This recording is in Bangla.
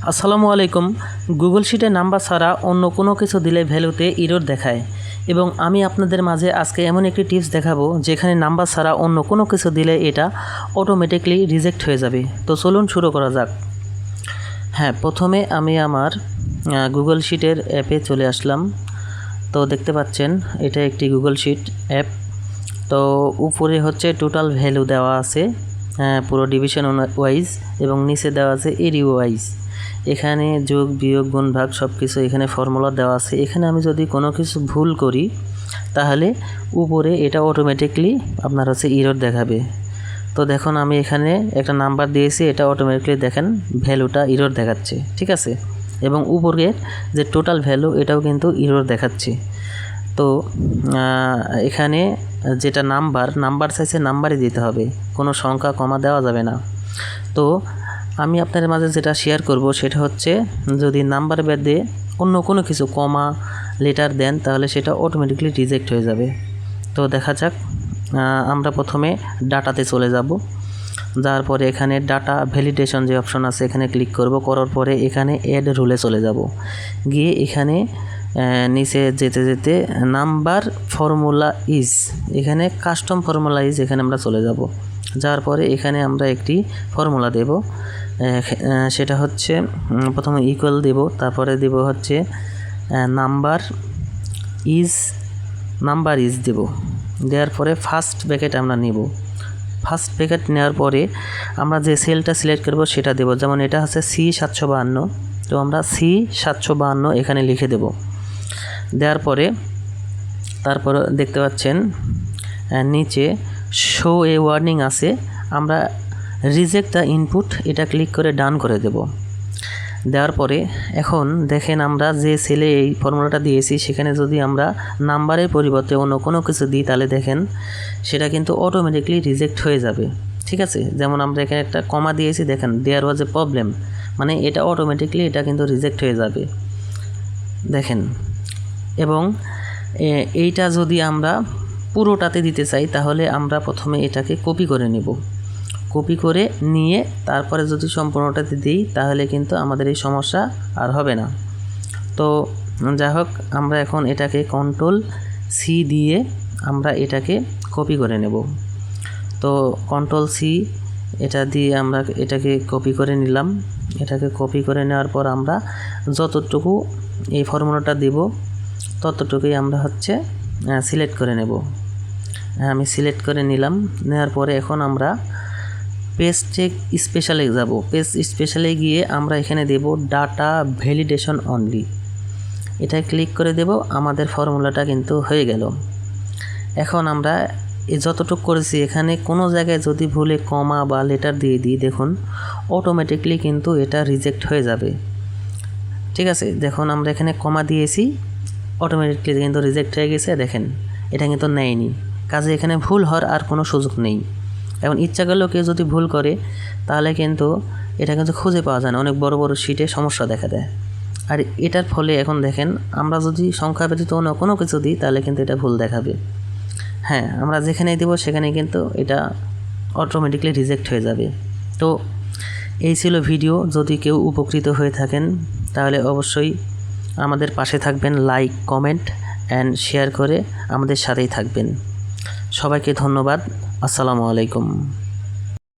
আসসালামু আলাইকুম। গুগল শিটে নাম্বার ছাড়া অন্য কোনো কিছু দিলে ভ্যালুতে এরর দেখায় এবং আমি আপনাদের মাঝে আজকে এমন একটি টিপস দেখাবো যেখানে নাম্বার ছাড়া অন্য কোনো কিছু দিলে এটা অটোমেটিকলি রিজেক্ট হয়ে যাবে। তো চলুন শুরু করা যাক। হ্যাঁ, প্রথমে আমি আমার গুগল শিটের অ্যাপে চলে আসলাম। তো দেখতে পাচ্ছেন এটা একটি গুগল শিট অ্যাপ। তো উপরে হচ্ছে টোটাল ভ্যালু দেওয়া আছে পুরো ডিভিশন ওয়াইজ এবং নিচে দেওয়া আছে এরিয়া ওয়াইজ। এখানে যোগ বিয়োগ গুণ ভাগ সব কিছু এখানে ফর্মুলা দেওয়া আছে। এখানে আমি যদি কোনো কিছু ভুল করি তাহলে উপরে এটা অটোমেটিকলি আপনার হচ্ছে এরর দেখাবে। তো দেখুন আমি এখানে একটা নাম্বার দিয়েছি, এটা অটোমেটিকলি দেখেন ভ্যালুটা এরর দেখাচ্ছে, ঠিক আছে। এবং উপরের যে টোটাল ভ্যালু এটাও কিন্তু এরর দেখাচ্ছে। তো এখানে যেটা নাম্বার চাইছে নাম্বারই দিতে হবে, কোনো সংখ্যা কমা দেওয়া যাবে না। তো আমি আপনাদের মাঝে যেটা শেয়ার করব সেটা হচ্ছে যদি নাম্বার বাদে অন্য কোনো কিছু কমা লেটার দেন তাহলে সেটা অটোমেটিকলি রিজেক্ট হয়ে যাবে। তো দেখা যাক, আমরা প্রথমে ডাটাতে চলে যাব। যাওয়ার পরে এখানে ডাটা ভ্যালিডেশন যে অপশন আছে এখানে ক্লিক করব। করার পরে এখানে অ্যাড রুলে চলে যাব। গিয়ে এখানে নিচে যেতে যেতে নাম্বার ফর্মুলা ইজ, এখানে কাস্টম ফর্মুলা ইজ এখানে আমরা চলে যাব। যাওয়ার পরে এখানে আমরা একটি ফর্মুলা দেব, সেটা হচ্ছে প্রথমে ইকুয়াল দেব, তারপরে দেব হচ্ছে নাম্বার ইজ দেব। দেওয়ার পরে ফার্স্ট ব্র্যাকেট আমরা নেব। ফার্স্ট ব্র্যাকেট নেওয়ার পরে আমরা যে সেলটা সিলেক্ট করব সেটা দেব। যেমন এটা হচ্ছে C752, তো আমরা C752 এখানে লিখে দেব। দেওয়ার পরে তারপর দেখতে পাচ্ছেন নিচে শো এ ওয়ার্নিং আছে, আমরা রিজেক্ট দ্য ইনপুট এটা ক্লিক করে ডান করে দেব। দেওয়ার পরে এখন দেখেন আমরা যে সেলে এই ফর্মুলাটা দিয়েছি সেখানে যদি আমরা নাম্বারের পরিবর্তে অন্য কোনো কিছু দিই তাহলে দেখেন সেটা কিন্তু অটোমেটিকলি রিজেক্ট হয়ে যাবে, ঠিক আছে। যেমন আমরা এখানে একটা কমা দিয়েছি, দেখেন দেয়ার ওয়াজ এ প্রবলেম, মানে এটা অটোমেটিকলি এটা কিন্তু রিজেক্ট হয়ে যাবে, দেখেন। এবং এইটা যদি আমরা পুরোটাতে দিতে চাই তাহলে আমরা প্রথমে এটাকে কপি করে নেব। কপি করে নিয়ে তারপরে যদি সম্পূর্ণটাতে দিই তাহলে কিন্তু আমাদের এই সমস্যা আর হবে না। তো যাই হোক, আমরা এখন এটাকে Ctrl+C দিয়ে আমরা এটাকে কপি করে নেব। তো Ctrl+C এটা দিয়ে আমরা এটাকে কপি করে নিলাম। এটাকে কপি করে নেওয়ার পর আমরা যতটুকু এই ফর্মুলাটা দেব ততটুকুই আমরা হচ্ছে সিলেক্ট করে নেব। আমি সিলেক্ট করে নিলাম। নেওয়ার পরে এখন আমরা পেজ চেক স্পেশালে যাব। পেজ স্পেশালে গিয়ে আমরা এখানে দেব ডাটা ভ্যালিডেশন অনলি, এটা ক্লিক করে দেব। আমাদের ফর্মুলাটা কিন্তু হয়ে গেল। এখন আমরা যতটুকু করেছি এখানে কোনো জায়গায় যদি ভুলে কমা বা লেটার দিয়ে দিই দেখুন অটোমেটিকলি কিন্তু এটা রিজেক্ট হয়ে যাবে, ঠিক আছে। দেখুন আমরা এখানে কমা দিয়েছি, অটোমেটিকলি কিন্তু রিজেক্ট হয়ে গেছে, দেখেন এটা কিন্তু নেয়নি। কাজে এখানে ভুল হওয়ার আর কোনো সুযোগ নেই। এখন ইচ্ছা করলেও কেউ যদি ভুল করে তাহলে কিন্তু এটা কিন্তু খুঁজে পাওয়া যায় না, অনেক বড় বড় শিটে সমস্যা দেখা দেয়। আর এটার ফলে এখন দেখেন আমরা যদি সংখ্যা ব্যতীত অন্য কোনো কিছু দিই তাহলে কিন্তু এটা ভুল দেখাবে। হ্যাঁ, আমরা যেখানেই দেব সেখানে কিন্তু এটা অটোমেটিকলি রিজেক্ট হয়ে যাবে। তো এই ছিল ভিডিও। যদি কেউ উপকৃত হয়ে থাকেন তাহলে অবশ্যই আমাদের পাশে থাকবেন, লাইক কমেন্ট অ্যান্ড শেয়ার করে আমাদের সাথেই থাকবেন। সবাইকে ধন্যবাদ। আসসালামু আলাইকুম।